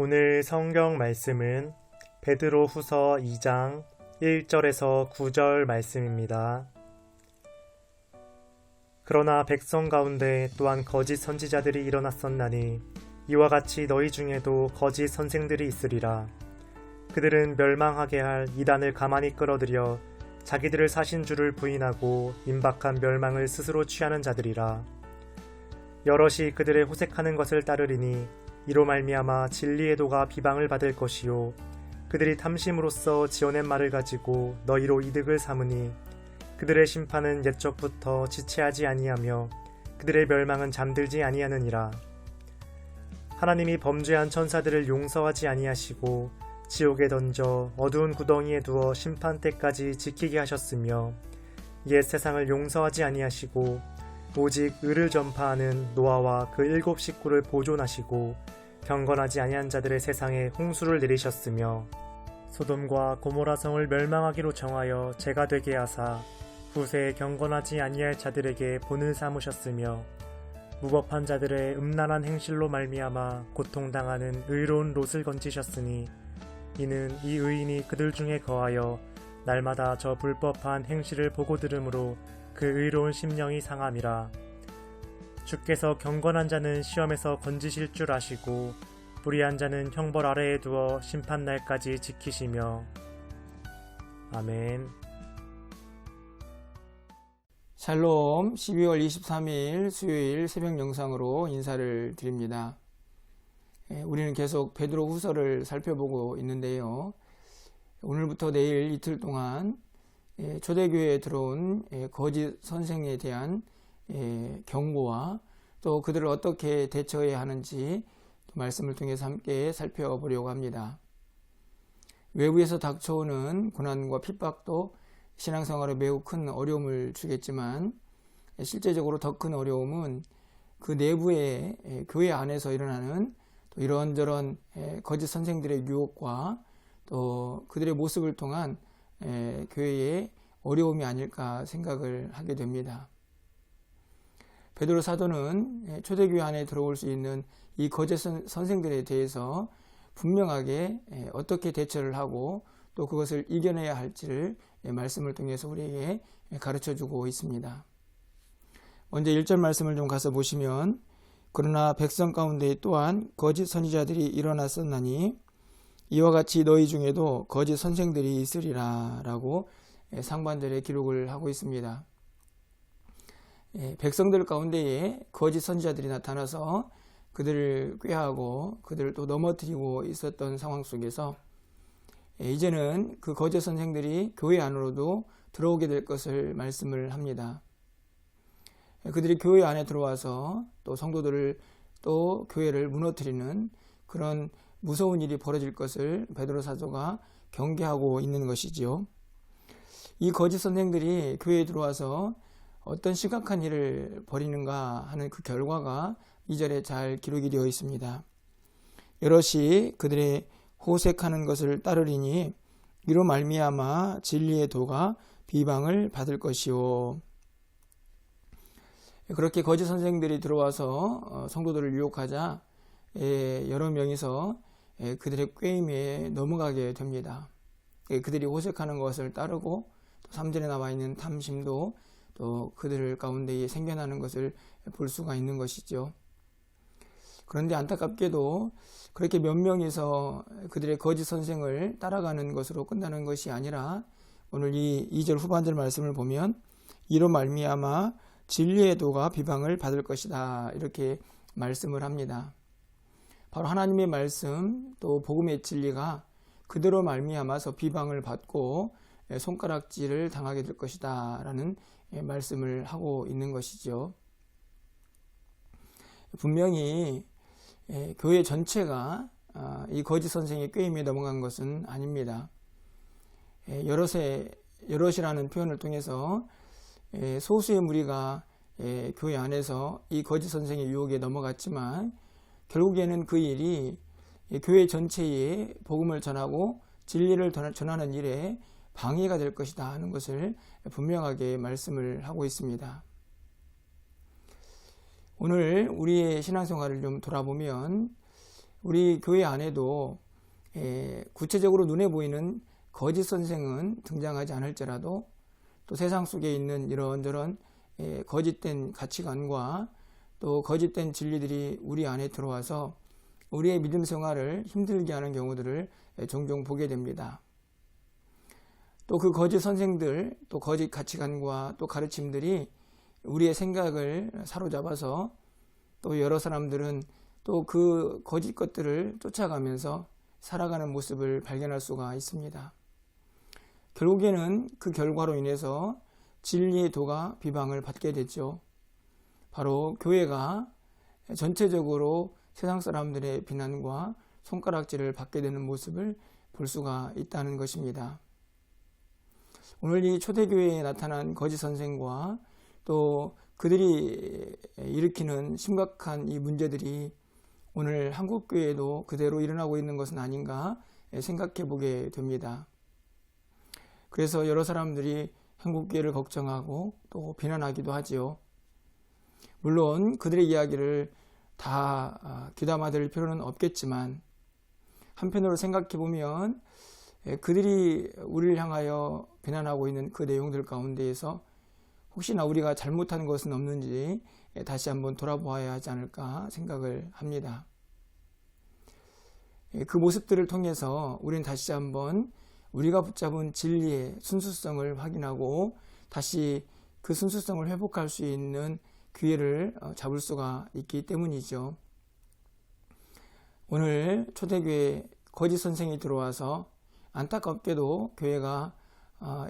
오늘 성경 말씀은 베드로 후서 2장 1절에서 9절 말씀입니다. 그러나 백성 가운데 또한 거짓 선지자들이 일어났었나니 이와 같이 너희 중에도 거짓 선생들이 있으리라. 그들은 멸망하게 할 이단을 가만히 끌어들여 자기들을 사신 줄을 부인하고 임박한 멸망을 스스로 취하는 자들이라. 여럿이 그들의 호색하는 것을 따르리니 이로 말미암아 진리의 도가 비방을 받을 것이요 그들이 탐심으로써 지어낸 말을 가지고 너희로 이득을 삼으니 그들의 심판은 옛적부터 지체하지 아니하며 그들의 멸망은 잠들지 아니하느니라. 하나님이 범죄한 천사들을 용서하지 아니하시고 지옥에 던져 어두운 구덩이에 두어 심판 때까지 지키게 하셨으며 옛 세상을 용서하지 아니하시고 오직 의를 전파하는 노아와 그 7 식구를 보존하시고 경건하지 아니한 자들의 세상에 홍수를 내리셨으며 소돔과 고모라 성을 멸망하기로 정하여 죄가 되게 하사 후세에 경건하지 아니할 자들에게 본을 삼으셨으며 무법한 자들의 음란한 행실로 말미암아 고통당하는 의로운 롯을 건지셨으니 이는 이 의인이 그들 중에 거하여 날마다 저 불법한 행실을 보고 들으므로 그 의로운 심령이 상함이라. 주께서 경건한 자는 시험에서 건지실 줄 아시고 불의한 자는 형벌 아래에 두어 심판날까지 지키시며. 아멘. 샬롬. 12월 23일 수요일 새벽 영상으로 인사를 드립니다. 우리는 계속 베드로 후서를 살펴보고 있는데요. 오늘부터 내일 이틀 동안 초대교회에 들어온 거짓 선생에 대한 경고와 또 그들을 어떻게 대처해야 하는지 말씀을 통해서 함께 살펴보려고 합니다. 외부에서 닥쳐오는 고난과 핍박도 신앙생활에 매우 큰 어려움을 주겠지만 실제적으로 더 큰 어려움은 그 내부의 교회 안에서 일어나는 또 이런저런 거짓 선생들의 유혹과 또 그들의 모습을 통한 교회의 어려움이 아닐까 생각을 하게 됩니다. 베드로 사도는 초대교회 안에 들어올 수 있는 이 거짓 선생들에 대해서 분명하게 어떻게 대처를 하고 또 그것을 이겨내야 할지를 말씀을 통해서 우리에게 가르쳐주고 있습니다. 먼저 1절 말씀을 좀 가서 보시면 그러나 백성 가운데 또한 거짓 선지자들이 일어났었나니 이와 같이 너희 중에도 거짓 선생들이 있으리라 라고 상반절에 기록을 하고 있습니다. 백성들 가운데에 거짓 선지자들이 나타나서 그들을 꾀하고 그들을 또 넘어뜨리고 있었던 상황 속에서 이제는 그 거짓 선생들이 교회 안으로도 들어오게 될 것을 말씀을 합니다. 그들이 교회 안에 들어와서 또 성도들을 또 교회를 무너뜨리는 그런 무서운 일이 벌어질 것을 베드로 사도가 경계하고 있는 것이지요. 이 거짓 선생들이 교회에 들어와서 어떤 심각한 일을 벌이는가 하는 그 결과가 2절에 잘 기록이 되어 있습니다. 여럿이 그들의 호색하는 것을 따르리니 이로 말미암아 진리의 도가 비방을 받을 것이요. 그렇게 거짓 선생들이 들어와서 성도들을 유혹하자 여러 명이서 그들의 꾀임에 넘어가게 됩니다. 그들이 호색하는 것을 따르고 또 3절에 나와 있는 탐심도 또 그들 가운데에 생겨나는 것을 볼 수가 있는 것이죠. 그런데 안타깝게도 그렇게 몇 명이서 그들의 거짓 선생을 따라가는 것으로 끝나는 것이 아니라 오늘 이 2절 후반절 말씀을 보면 이로 말미암아 진리의 도가 비방을 받을 것이다 이렇게 말씀을 합니다. 바로 하나님의 말씀 또 복음의 진리가 그대로 말미암아서 비방을 받고 손가락질을 당하게 될 것이다 라는 말씀을 하고 있는 것이죠. 분명히 교회 전체가 이 거짓 선생의 꾀임에 넘어간 것은 아닙니다. 여럿이라는 표현을 통해서 소수의 무리가 교회 안에서 이 거짓 선생의 유혹에 넘어갔지만 결국에는 그 일이 교회 전체에 복음을 전하고 진리를 전하는 일에 방해가 될 것이다 하는 것을 분명하게 말씀을 하고 있습니다. 오늘 우리의 신앙생활을 좀 돌아보면 우리 교회 안에도 구체적으로 눈에 보이는 거짓 선생은 등장하지 않을지라도 또 세상 속에 있는 이런저런 거짓된 가치관과 또 거짓된 진리들이 우리 안에 들어와서 우리의 믿음 생활을 힘들게 하는 경우들을 종종 보게 됩니다. 또 그 거짓 선생들, 또 거짓 가치관과 또 가르침들이 우리의 생각을 사로잡아서 또 여러 사람들은 또 그 거짓 것들을 쫓아가면서 살아가는 모습을 발견할 수가 있습니다. 결국에는 그 결과로 인해서 진리의 도가 비방을 받게 됐죠. 바로 교회가 전체적으로 세상 사람들의 비난과 손가락질을 받게 되는 모습을 볼 수가 있다는 것입니다. 오늘 이 초대교회에 나타난 거짓 선생과 또 그들이 일으키는 심각한 이 문제들이 오늘 한국교회에도 그대로 일어나고 있는 것은 아닌가 생각해 보게 됩니다. 그래서 여러 사람들이 한국교회를 걱정하고 또 비난하기도 하지요. 물론 그들의 이야기를 다 귀담아 들을 필요는 없겠지만 한편으로 생각해 보면 그들이 우리를 향하여 비난하고 있는 그 내용들 가운데에서 혹시나 우리가 잘못한 것은 없는지 다시 한번 돌아보아야 하지 않을까 생각을 합니다. 그 모습들을 통해서 우리는 다시 한번 우리가 붙잡은 진리의 순수성을 확인하고 다시 그 순수성을 회복할 수 있는 기회를 잡을 수가 있기 때문이죠. 오늘 초대교회 거짓 선생이 들어와서 안타깝게도 교회가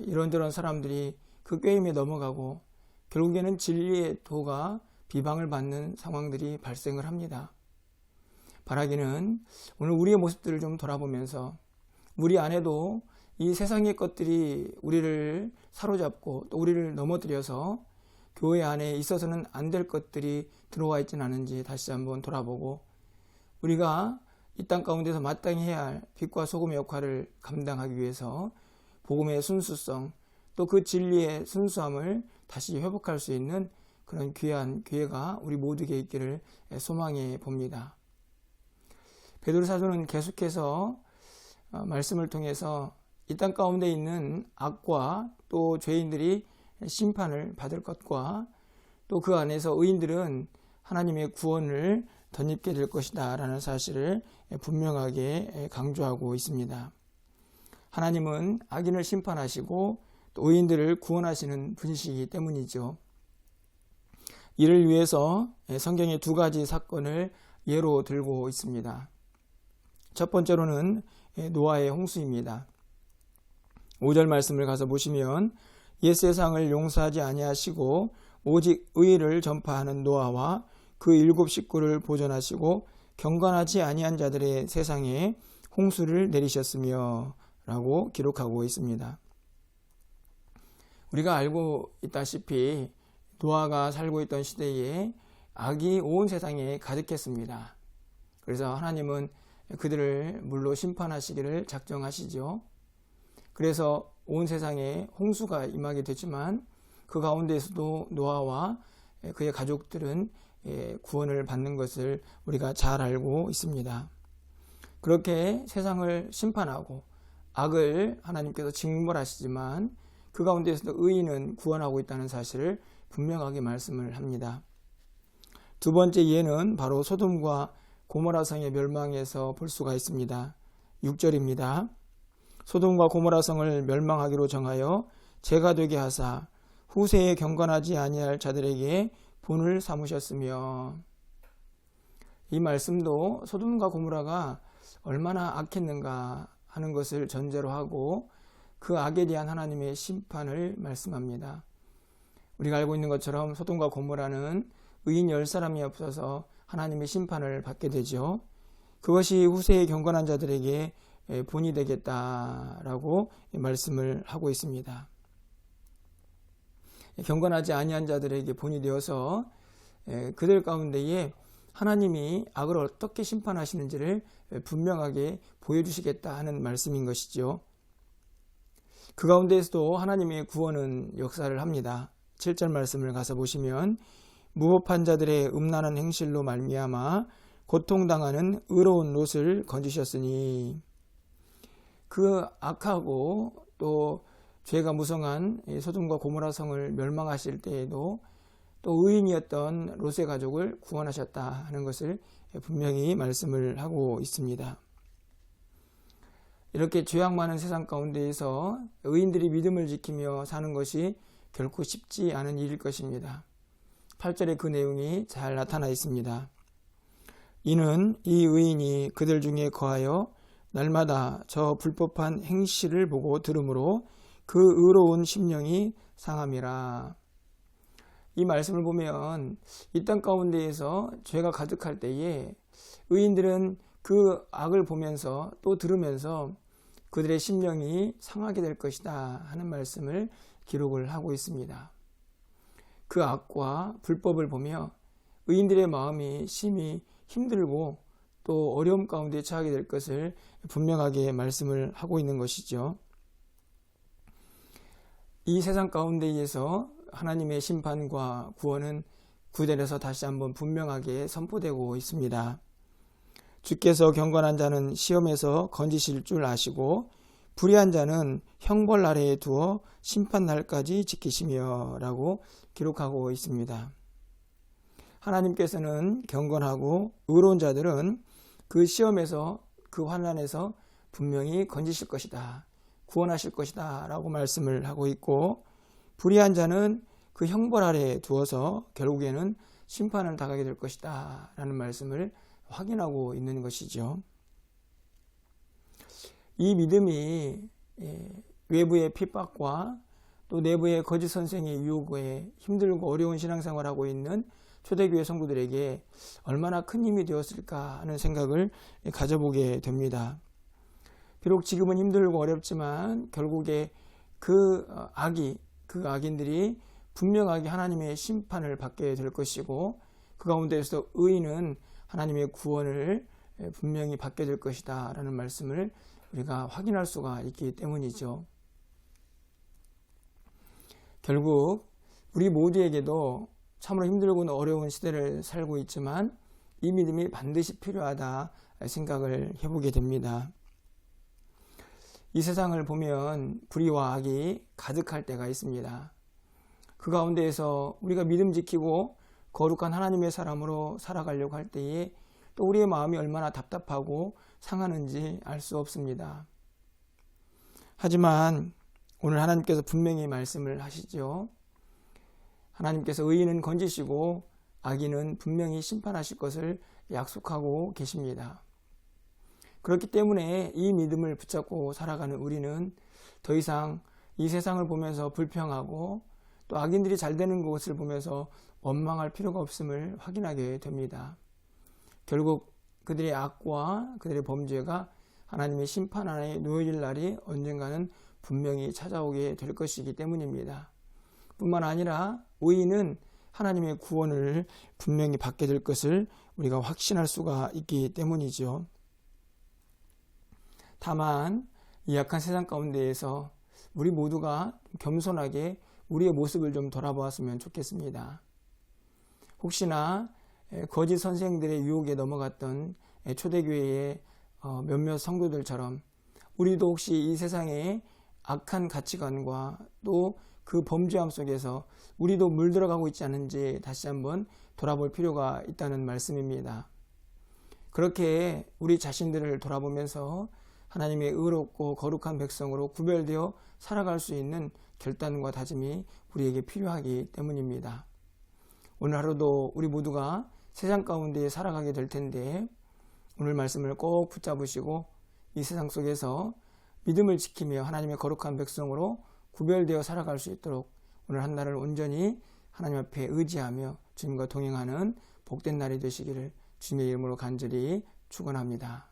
이런저런 사람들이 그 꾀임에 넘어가고 결국에는 진리의 도가 비방을 받는 상황들이 발생을 합니다. 바라기는 오늘 우리의 모습들을 좀 돌아보면서 우리 안에도 이 세상의 것들이 우리를 사로잡고 또 우리를 넘어뜨려서 교회 안에 있어서는 안 될 것들이 들어와 있지는 않은지 다시 한번 돌아보고 우리가 이 땅 가운데서 마땅히 해야 할 빛과 소금의 역할을 감당하기 위해서 복음의 순수성 또 그 진리의 순수함을 다시 회복할 수 있는 그런 귀한 기회가 우리 모두에게 있기를 소망해 봅니다. 베드로 사도는 계속해서 말씀을 통해서 이 땅 가운데 있는 악과 또 죄인들이 심판을 받을 것과 또 그 안에서 의인들은 하나님의 구원을 덧입게 될 것이다 라는 사실을 분명하게 강조하고 있습니다. 하나님은 악인을 심판하시고 또 의인들을 구원하시는 분이시기 때문이죠. 이를 위해서 성경의 두 가지 사건을 예로 들고 있습니다. 첫 번째로는 노아의 홍수입니다. 5절 말씀을 가서 보시면 옛 세상을 용서하지 아니하시고 오직 의를 전파하는 노아와 그 7 식구를 보존하시고 경건하지 아니한 자들의 세상에 홍수를 내리셨으며 라고 기록하고 있습니다. 우리가 알고 있다시피 노아가 살고 있던 시대에 악이 온 세상에 가득했습니다. 그래서 하나님은 그들을 물로 심판하시기를 작정하시죠. 그래서 온 세상에 홍수가 임하게 되지만 그 가운데에서도 노아와 그의 가족들은 구원을 받는 것을 우리가 잘 알고 있습니다. 그렇게 세상을 심판하고 악을 하나님께서 징벌하시지만 그 가운데에서도 의인은 구원하고 있다는 사실을 분명하게 말씀을 합니다. 두 번째 예는 바로 소돔과 고모라 성의 멸망에서 볼 수가 있습니다. 6절입니다. 소돔과 고모라 성을 멸망하기로 정하여 죄가 되게 하사 후세에 경건하지 아니할 자들에게 본을 삼으셨으며, 이 말씀도 소돔과 고모라가 얼마나 악했는가 하는 것을 전제로 하고 그 악에 대한 하나님의 심판을 말씀합니다. 우리가 알고 있는 것처럼 소돔과 고모라는 의인 10사람이 없어서 하나님의 심판을 받게 되죠. 그것이 후세에 경건한 자들에게 본이 되겠다라고 말씀을 하고 있습니다. 경건하지 아니한 자들에게 본이 되어서 그들 가운데에 하나님이 악을 어떻게 심판하시는지를 분명하게 보여주시겠다 하는 말씀인 것이죠. 그 가운데에서도 하나님의 구원은 역사를 합니다. 7절 말씀을 가서 보시면 무법한 자들의 음란한 행실로 말미암아 고통당하는 의로운 롯을 건지셨으니, 그 악하고 또 죄가 무성한 소돔과 고모라 성을 멸망하실 때에도 또 의인이었던 롯의 가족을 구원하셨다 하는 것을 분명히 말씀을 하고 있습니다. 이렇게 죄악 많은 세상 가운데에서 의인들이 믿음을 지키며 사는 것이 결코 쉽지 않은 일일 것입니다. 8절에 그 내용이 잘 나타나 있습니다. 이는 이 의인이 그들 중에 거하여 날마다 저 불법한 행실을 보고 들으므로 그 의로운 심령이 상함이라. 이 말씀을 보면 이 땅 가운데에서 죄가 가득할 때에 의인들은 그 악을 보면서 또 들으면서 그들의 심령이 상하게 될 것이다 하는 말씀을 기록을 하고 있습니다. 그 악과 불법을 보며 의인들의 마음이 심히 힘들고 또 어려움 가운데 처하게 될 것을 분명하게 말씀을 하고 있는 것이죠. 이 세상 가운데에서 하나님의 심판과 구원은 구절에서 다시 한번 분명하게 선포되고 있습니다. 주께서 경건한 자는 시험에서 건지실 줄 아시고 불의한 자는 형벌 아래에 두어 심판날까지 지키시며 라고 기록하고 있습니다. 하나님께서는 경건하고 의로운 자들은 그 시험에서 그 환난에서 분명히 건지실 것이다, 구원하실 것이다 라고 말씀을 하고 있고, 불의한 자는 그 형벌 아래에 두어서 결국에는 심판을 당하게 될 것이다 라는 말씀을 확인하고 있는 것이죠. 이 믿음이 외부의 핍박과 또 내부의 거짓 선생의 유혹에 힘들고 어려운 신앙생활을 하고 있는 초대교회 성도들에게 얼마나 큰 힘이 되었을까 하는 생각을 가져보게 됩니다. 비록 지금은 힘들고 어렵지만 결국에 그 악인들이 분명하게 하나님의 심판을 받게 될 것이고, 그 가운데서 의인은 하나님의 구원을 분명히 받게 될 것이다 라는 말씀을 우리가 확인할 수가 있기 때문이죠. 결국 우리 모두에게도 참으로 힘들고 어려운 시대를 살고 있지만 이 믿음이 반드시 필요하다 생각을 해보게 됩니다. 이 세상을 보면 불의와 악이 가득할 때가 있습니다. 그 가운데에서 우리가 믿음 지키고 거룩한 하나님의 사람으로 살아가려고 할 때에 또 우리의 마음이 얼마나 답답하고 상하는지 알 수 없습니다. 하지만 오늘 하나님께서 분명히 말씀을 하시죠. 하나님께서 의인은 건지시고 악인은 분명히 심판하실 것을 약속하고 계십니다. 그렇기 때문에 이 믿음을 붙잡고 살아가는 우리는 더 이상 이 세상을 보면서 불평하고 또 악인들이 잘 되는 것을 보면서 원망할 필요가 없음을 확인하게 됩니다. 결국 그들의 악과 그들의 범죄가 하나님의 심판 안에 놓여질 날이 언젠가는 분명히 찾아오게 될 것이기 때문입니다. 뿐만 아니라 의인은 하나님의 구원을 분명히 받게 될 것을 우리가 확신할 수가 있기 때문이죠. 다만 이 약한 세상 가운데에서 우리 모두가 겸손하게 우리의 모습을 좀 돌아보았으면 좋겠습니다. 혹시나 거짓 선생들의 유혹에 넘어갔던 초대교회의 몇몇 성도들처럼 우리도 혹시 이 세상의 악한 가치관과 또 그 범죄함 속에서 우리도 물들어가고 있지 않은지 다시 한번 돌아볼 필요가 있다는 말씀입니다. 그렇게 우리 자신들을 돌아보면서 하나님의 의롭고 거룩한 백성으로 구별되어 살아갈 수 있는 결단과 다짐이 우리에게 필요하기 때문입니다. 오늘 하루도 우리 모두가 세상 가운데 살아가게 될 텐데 오늘 말씀을 꼭 붙잡으시고 이 세상 속에서 믿음을 지키며 하나님의 거룩한 백성으로 구별되어 살아갈 수 있도록 오늘 한 날을 온전히 하나님 앞에 의지하며 주님과 동행하는 복된 날이 되시기를 주님의 이름으로 간절히 축원합니다.